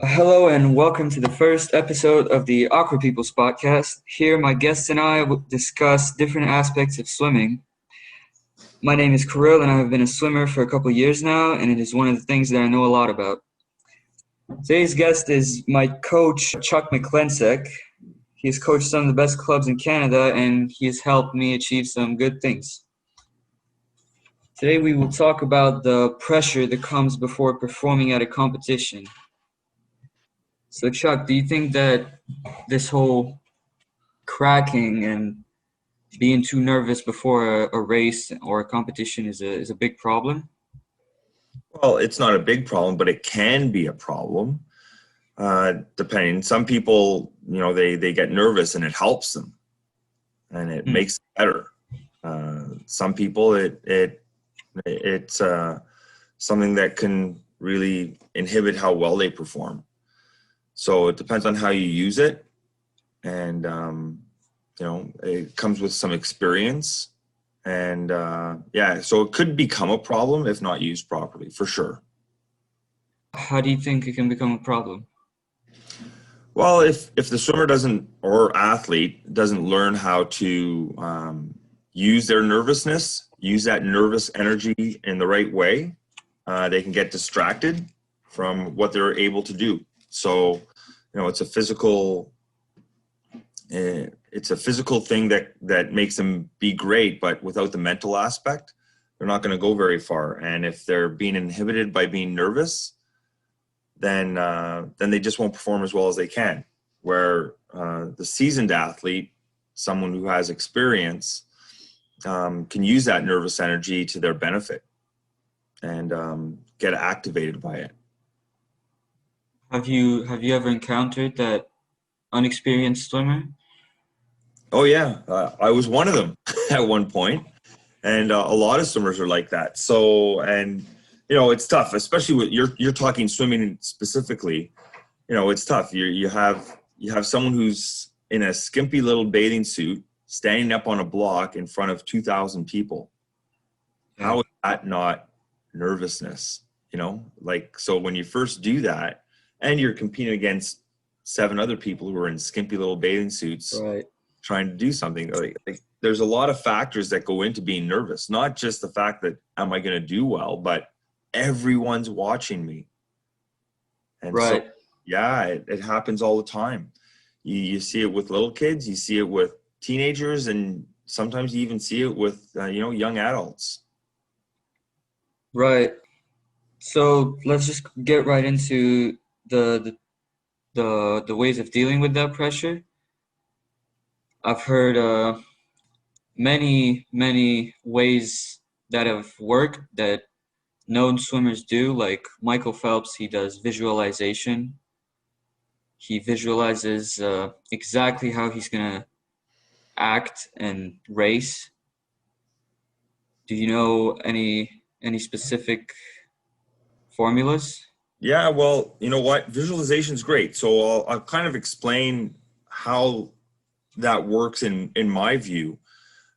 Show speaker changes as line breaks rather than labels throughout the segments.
Hello and welcome to the first episode of the AquaPeople's podcast. Here, my guests and I will discuss different aspects of swimming. My name is Kirill, and I have been a swimmer for a couple of years now, and it is one of the things that I know a lot about. Today's guest is my coach, Chuck Meklensek. He has coached some of the best clubs in Canada, and he has helped me achieve some good things. Today, we will talk about the pressure that comes before performing at a competition. So, Chuck, do you think that this whole cracking and being too nervous before a race or a competition is a big problem?
Well, it's not a big problem, but it can be a problem. Depending, some people, they get nervous and it helps them, and it makes it better. Some people, it's something that can really inhibit how well they perform. So it depends on how you use it, and it comes with some experience. And so it could become a problem if not used properly, for sure.
How do you think it can become a problem?
Well, if the swimmer doesn't, or athlete doesn't learn how to use their nervousness, use that nervous energy in the right way, they can get distracted from what they're able to do. So, it's a physical thing that makes them be great, but without the mental aspect, they're not going to go very far. And if they're being inhibited by being nervous, then they just won't perform as well as they can. Where the seasoned athlete, someone who has experience, can use that nervous energy to their benefit and get activated by it.
Have you ever encountered that unexperienced swimmer?
Oh yeah, I was one of them at one point, and a lot of swimmers are like that. So, and it's tough, especially with you're talking swimming specifically. It's tough. You have someone who's in a skimpy little bathing suit standing up on a block in front of 2,000 people.
Yeah.
How is that not nervousness? So when you first do that, and you're competing against 7 other people who are in skimpy little bathing suits,
Right.
trying to do something, like there's a lot of factors that go into being nervous. Not just the fact that am I going to do well, but everyone's watching me. And
Right.
so, yeah, it happens all the time. You see it with little kids, you see it with teenagers, and sometimes you even see it with young adults.
Right. So let's just get right into the ways of dealing with that pressure. I've heard many ways that have worked that known swimmers do. Like Michael Phelps, he does visualization. He visualizes exactly how he's gonna act and race. Do you know any specific formulas?
Yeah, well, you know what? Visualization is great. So I'll kind of explain how that works in my view.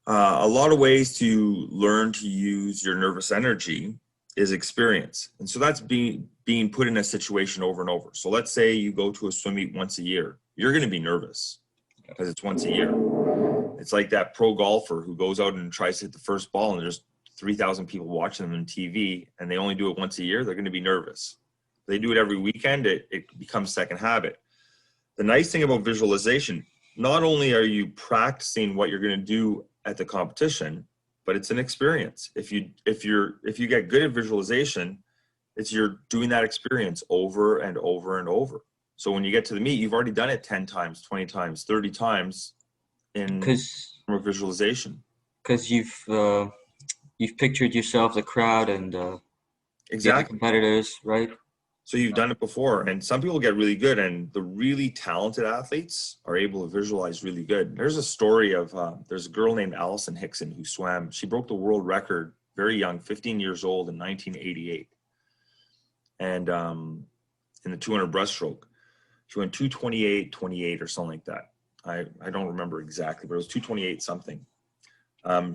A lot of ways to learn to use your nervous energy is experience. And so that's being put in a situation over and over. So let's say you go to a swim meet once a year. You're going to be nervous because it's once a year. It's like that pro golfer who goes out and tries to hit the first ball and there's 3,000 people watching them on TV and they only do it once a year. They're going to be nervous. If they do it every weekend, it becomes second habit. The nice thing about visualization, not only are you practicing what you're going to do at the competition, but it's an experience. If you get good at visualization, you're doing that experience over and over and over. So when you get to the meet, you've already done it 10 times, 20 times, 30 times in visualization.
Because you've pictured yourself, the crowd, and
Exactly.
the competitors, right?
So you've done it before, and some people get really good, and the really talented athletes are able to visualize really good. There's a story of there's a girl named Allison Hickson who swam. She broke the world record very young, 15 years old in 1988, and in the 200 breaststroke, she went 2:28.28 or something like that. I don't remember exactly, but it was 2:28 something.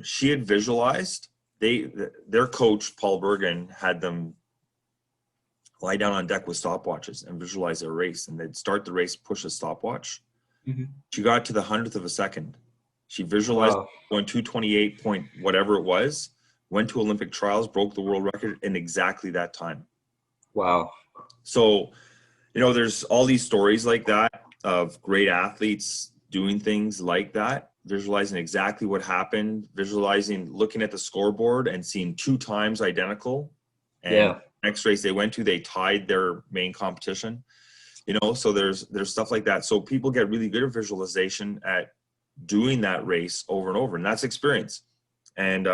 She had visualized. Their coach Paul Bergen had them lie down on deck with stopwatches and visualize their race. And they'd start the race, push a stopwatch.
Mm-hmm.
She got to the 100th of a second. She visualized going 228 point whatever it was, went to Olympic trials, broke the world record in exactly that time.
Wow.
So, there's all these stories like that of great athletes doing things like that, visualizing exactly what happened, looking at the scoreboard and seeing 2 times identical. And next race they went to, they tied their main competition. So there's stuff like that. So people get really good at visualization at doing that race over and over, and that's experience. And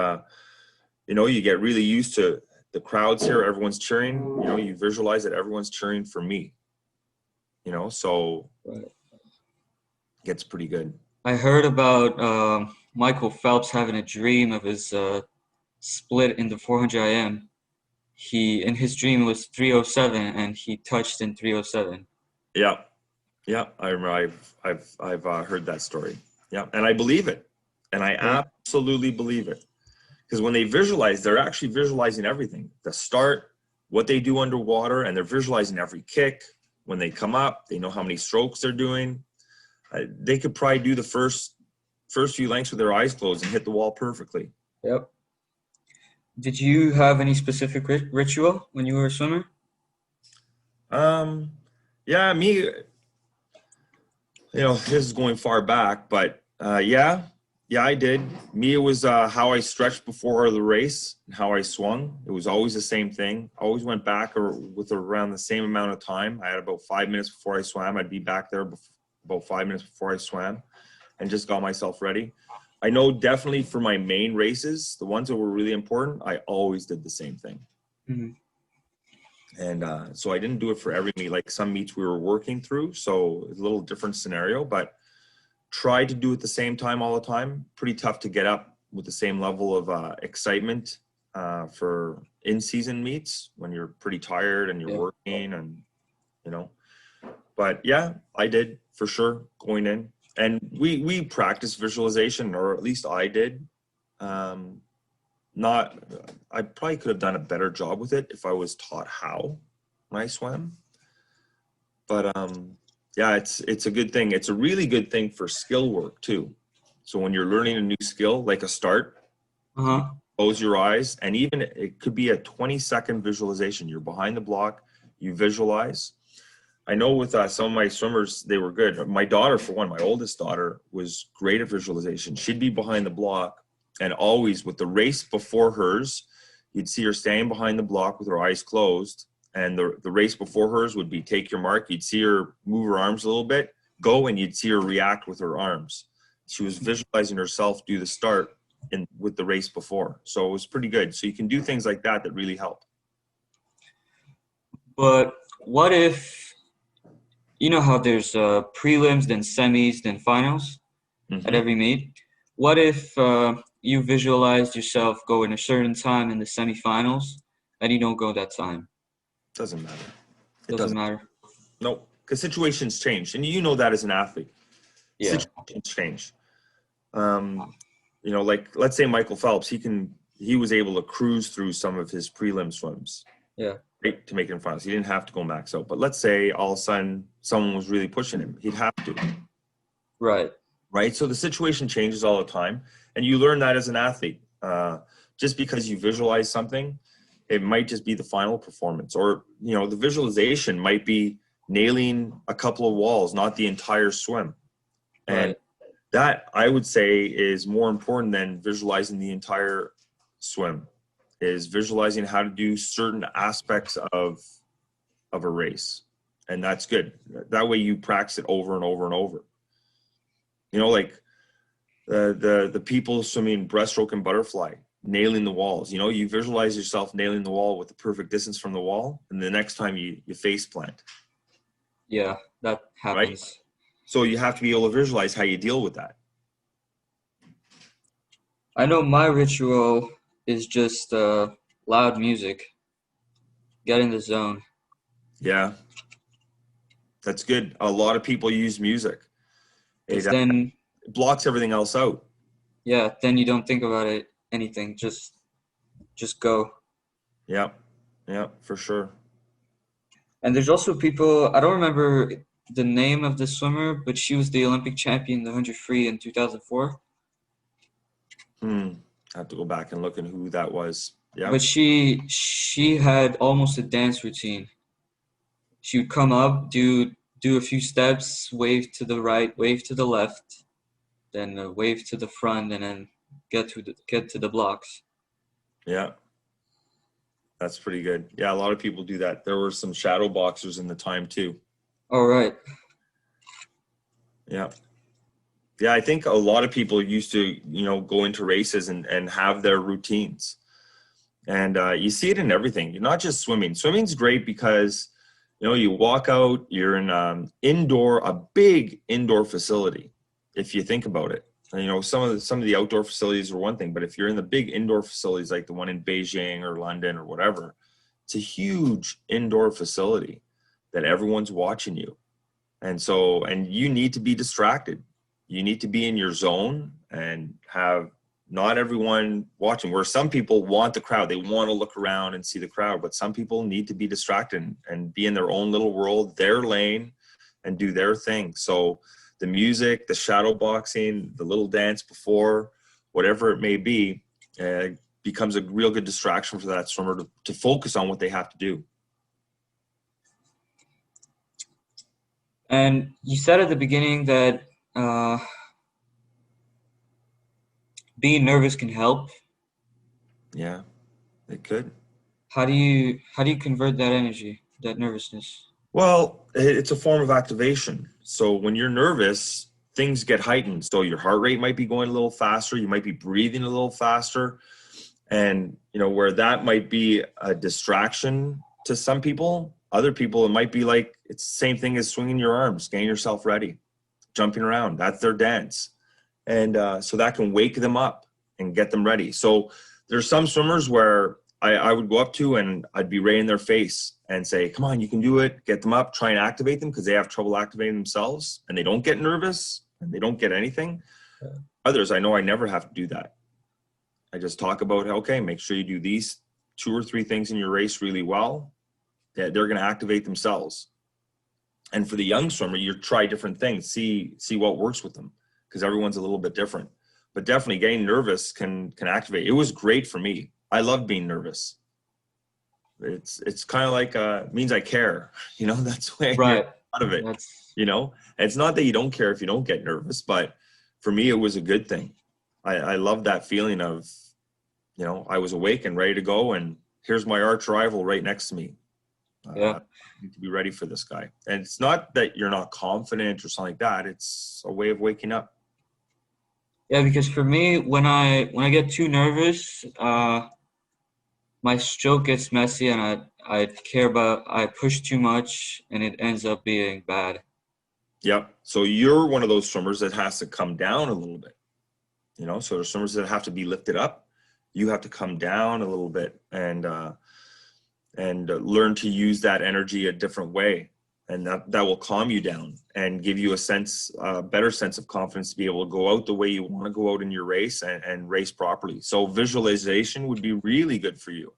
you get really used to the crowds here, everyone's cheering. You visualize that everyone's cheering for me. So it gets pretty good.
I heard about Michael Phelps having a dream of his split in the 400 IM. In his dream was 307, and he touched in 307.
Yeah, I remember. I've heard that story. Yeah, and I believe it, and I absolutely believe it, because when they visualize, they're actually visualizing everything: the start, what they do underwater, and they're visualizing every kick. When they come up, they know how many strokes they're doing. They could probably do the first few lengths with their eyes closed and hit the wall perfectly.
Yep. Did you have any specific ritual when you were a swimmer?
Yeah, me, this is going far back, but yeah, I did. Me, it was how I stretched before the race and how I swung. It was always the same thing. I always went back with around the same amount of time. I had about 5 minutes before I swam. I'd be back there about 5 minutes before I swam and just got myself ready. I know definitely for my main races, the ones that were really important, I always did the same thing.
Mm-hmm.
And so I didn't do it for every meet. Like some meets we were working through, so it's a little different scenario, but tried to do it the same time all the time. Pretty tough to get up with the same level of excitement for in-season meets when you're pretty tired and you're working and, But yeah, I did for sure going in. And we practiced visualization, or at least I did. I probably could have done a better job with it if I was taught how when I swam. But yeah, it's a good thing. It's a really good thing for skill work too. So when you're learning a new skill, like a start, close your eyes, and even it could be a 20-second visualization. You're behind the block, you visualize. I know with some of my swimmers, they were good. My daughter, for one, my oldest daughter, was great at visualization. She'd be behind the block, and always with the race before hers, you'd see her standing behind the block with her eyes closed, and the race before hers would be take your mark. You'd see her move her arms a little bit, go, and you'd see her react with her arms. She was visualizing herself do the start with the race before. So it was pretty good. So you can do things like that really help.
But what if, you know how there's prelims, then semis, then finals at every meet? What if you visualized yourself going a certain time in the semifinals and you don't go that time? Doesn't matter. It doesn't matter.
No, because situations change, and you know that as an athlete.
Yeah.
Situations change. Like let's say Michael Phelps, he was able to cruise through some of his prelim swims.
Yeah.
Right, to make it in finals. He didn't have to go max out. But let's say all of a sudden someone was really pushing him. He'd have to.
Right.
Right. So the situation changes all the time. And you learn that as an athlete. Just because you visualize something, it might just be the final performance. Or, the visualization might be nailing a couple of walls, not the entire swim. And that, I would say, is more important than visualizing the entire swim. Is visualizing how to do certain aspects of a race. And that's good. That way you practice it over and over and over. Like the people swimming breaststroke and butterfly, nailing the walls. You visualize yourself nailing the wall with the perfect distance from the wall, and the next time you face plant.
Yeah, that happens.
Right? So you have to be able to visualize how you deal with that.
I know my ritual is just loud music. Get in the zone.
Yeah, that's good. A lot of people use music.
Then
it blocks everything else out.
Yeah, then you don't think about anything. Just go.
Yeah, for sure.
And there's also people, I don't remember the name of the swimmer, but she was the Olympic champion, the 100 free in 2004.
I have to go back and look at who that was. Yeah.
But she had almost a dance routine. She would come up, do a few steps, wave to the right, wave to the left, then wave to the front, and then get to the blocks.
Yeah. That's pretty good. Yeah, a lot of people do that. There were some shadow boxers in the time too.
All right.
Yeah. Yeah, I think a lot of people used to, go into races and have their routines. And you see it in everything. You're not just swimming. Swimming's great because, you walk out, you're in a big indoor facility, if you think about it. Some of the outdoor facilities are one thing, but if you're in the big indoor facilities like the one in Beijing or London or whatever, it's a huge indoor facility that everyone's watching you. And you need to be distracted. You need to be in your zone and have not everyone watching, where some people want the crowd. They want to look around and see the crowd, but some people need to be distracted and be in their own little world, their lane, and do their thing. So the music, the shadow boxing, the little dance before, whatever it may be, becomes a real good distraction for that swimmer to focus on what they have to do.
And you said at the beginning that being nervous can help.
Yeah, it could.
How do you convert that energy, that nervousness?
Well, it's a form of activation. So when you're nervous, things get heightened. So your heart rate might be going a little faster. You might be breathing a little faster. And, where that might be a distraction to some people, other people, it might be like, it's the same thing as swinging your arms, getting yourself ready, jumping around. That's their dance. And so that can wake them up and get them ready. So there's some swimmers where I would go up to and I'd be right in their face and say, come on, you can do it. Get them up, try and activate them because they have trouble activating themselves and they don't get nervous and they don't get anything. Yeah. Others, I know I never have to do that. I just talk about, okay, make sure you do these 2 or 3 things in your race really well. They're going to activate themselves. And for the young swimmer, you try different things, see what works with them because everyone's a little bit different. But definitely getting nervous can activate. It was great for me. I love being nervous. It's kind of like means I care. That's the way I get out of it. It's not that you don't care if you don't get nervous, but for me, it was a good thing. I love that feeling of, I was awake and ready to go, and here's my arch rival right next to me. I need to be ready for this guy. And it's not that you're not confident or something like that. It's a way of waking up.
Yeah, because for me, when I get too nervous, my stroke gets messy, and I push too much, and it ends up being bad.
Yep. So you're one of those swimmers that has to come down a little bit. So there's swimmers that have to be lifted up. You have to come down a little bit and learn to use that energy a different way. And that will calm you down and give you a better sense of confidence to be able to go out the way you want to go out in your race and race properly. So visualization would be really good for you.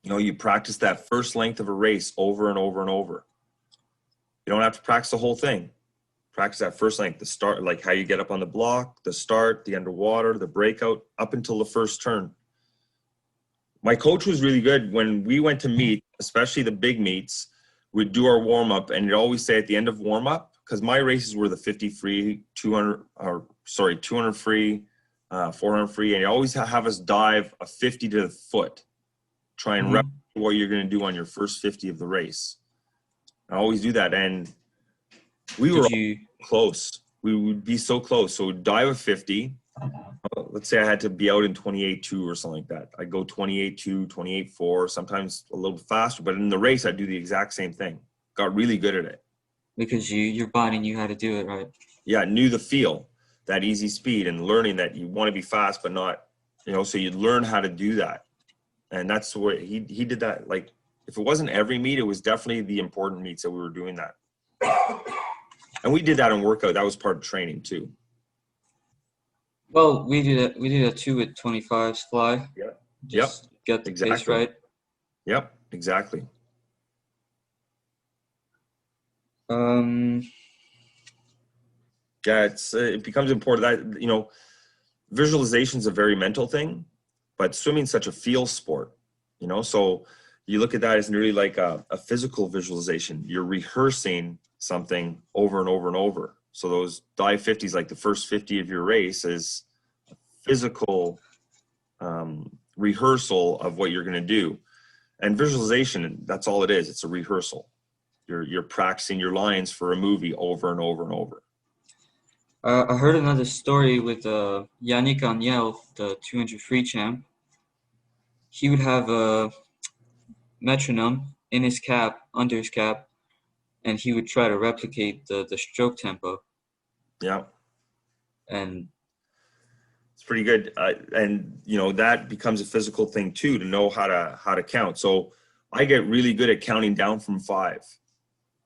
You practice that first length of a race over and over and over. You don't have to practice the whole thing. Practice that first length, the start, like how you get up on the block, the start, the underwater, the breakout, up until the first turn. My coach was really good when we went to meet, especially the big meets. We'd do our warm-up, and he'd always say at the end of warm-up, because my races were the 50 free, 200 free, 400 free, and he'd always have us dive a 50 to the foot. Try and rep what you're going to do on your first 50 of the race. I always do that, and we were close. We would be so close. So we'd dive a 50. Let's say I had to be out in 28.2 or something like that. I'd go 28.2, 28.4, sometimes a little faster. But in the race, I'd do the exact same thing. Got really good at it.
Because your body knew how to do it, right?
Yeah, knew the feel, that easy speed, and learning that you want to be fast, but not, so you'd learn how to do that. And that's the way he did that. Like, if it wasn't every meet, it was definitely the important meets that we were doing that. And we did that in workout. That was part of training too.
Well, we did that too with 25s fly.
Yeah.
Just get the pace right.
Yep. Exactly.
Um,
Yeah, it becomes important that, visualization is a very mental thing, but swimming's such a feel sport, so you look at that as really like a physical visualization. You're rehearsing something over and over and over. So those dive 50s, like the first 50 of your race, is a physical rehearsal of what you're going to do. And visualization, that's all it is. It's a rehearsal. You're practicing your lines for a movie over and over and over.
I heard another story with Yannick Agnel, the 200 free champ. He would have a metronome in his cap, under his cap, and he would try to replicate the stroke tempo.
Yeah.
And
It's pretty good, and that becomes a physical thing too, to know how to count. So I get really good at counting down from 5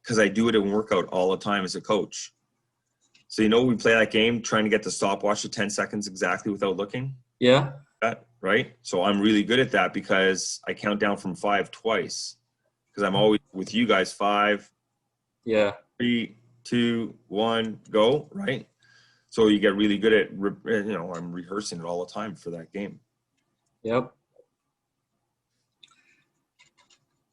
because I do it in workout all the time as a coach. So we play that game trying to get the stopwatch to 10 seconds exactly without looking.
yeah,
Right? So I'm really good at that because I count down from 5 twice, because I'm always with you guys. 5,
yeah,
3, 2, 1, go. Right? So you get really good at, I'm rehearsing it all the time for that game.
yep.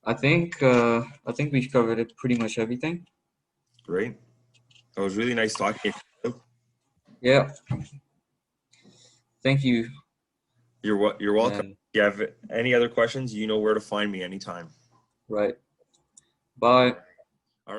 I think we've covered it pretty much everything.
Great. It was really nice talking to you.
Yeah. Thank you.
You're welcome.
And
If you have any other questions, you know where to find me anytime.
right. Bye.